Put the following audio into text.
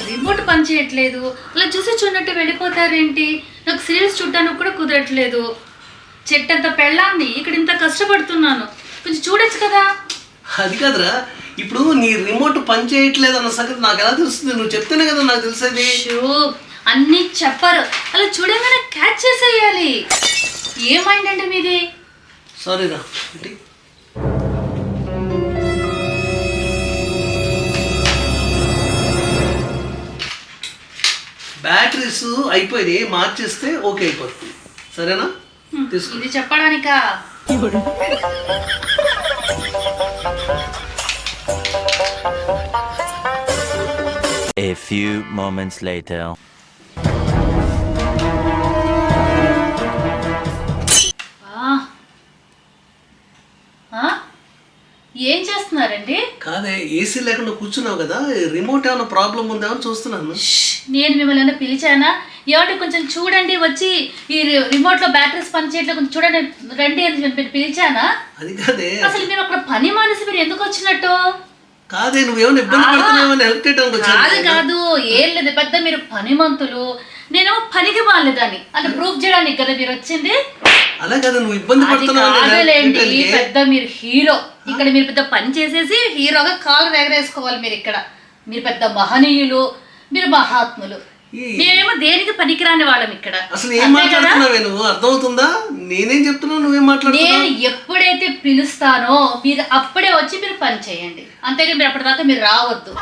Remote పని చేయట్లేదు. అలా చూసి చూడనట్టు వెళ్ళిపోతారేంటి? నాకు సీరియల్స్ చూడడానికి కూడా కుదరట్లేదు. చెట్టంత పెళ్ళాన్ని ఇక్కడ ఇంత కష్టపడుతున్నాను, కొంచెం చూడొచ్చు కదా. అది కాదురా, ఇప్పుడు నీ రిమోట్ పని చేయట్లేదు అన్న సంగతి నాకు ఎలా తెలుస్తుంది? నువ్వు చెప్తేనే కదా నాకు తెలిసేది. అన్నీ చెప్పరు, అలా చూడగానే క్యాచ్ చేసేయాలి. ఏమైందండి మీది? సారీరా. బ్యాటరీస్ అయిపోయినాయి, మార్చేస్తే ఓకే అయిపోతుంది. సరేనా? ఇది చెప్పడానికా? A few moments later. ఏం చేస్తున్నారండి? కాదే, ఏసీ లేకుండా కూర్చున్నావు కదా, రిమోట్ ఏమైనా ప్రాబ్లం ఉందా అని చూస్తున్నాను. నేను మిమ్మల్ని పిలిచానా? ఏమంటే కొంచెం చూడండి, వచ్చి ఈ రిమోట్ లో బ్యాటరీస్ పని చేయట్లేదు, కొంచెం చూడండి రండి అని పిలిచానా? అది కాదే, అసలు మీరు అక్కడ పని మానేసి మీరు ఎందుకు వచ్చినట్టు? కాదే, నువ్వేమైనా ఇబ్బంది పడుతున్నావని హెల్ప్ చేయడానికి కాదు కాదు, ఏం లేదు, పెద్ద మీరు పని మంతులు, నేనేమో పనికి మాలేదాన్ని అంటే ప్రూఫ్ చేయడానికి కదా మీరు వచ్చింది. అలా కదా, నువ్వు ఇబ్బంది పడుతున్నావులేండి. పెద్ద మీరు హీరో, ఇక్కడ మీరు పెద్ద పని చేసేసి హీరోగా కాలు ఎగరేసుకోవాలి. మీరు ఇక్కడ మీరు పెద్ద మహనీయులు, మీరు మహాత్ములు, మేమేమో దేనికి పనికిరాని వాళ్ళం ఇక్కడ. అసలు ఏం మాట్లాడుతున్నావే నువ్వు? అర్థమవుతుందా? నేనేం చెప్తున్నావు, నువ్వేం మాట్లాడుతున్నావు? నేను ఎప్పుడైతే పిలుస్తానో మీరు అప్పుడే వచ్చి మీరు పని చేయండి, అంతేగా మీరు అప్పటిదాకా మీరు రావద్దు.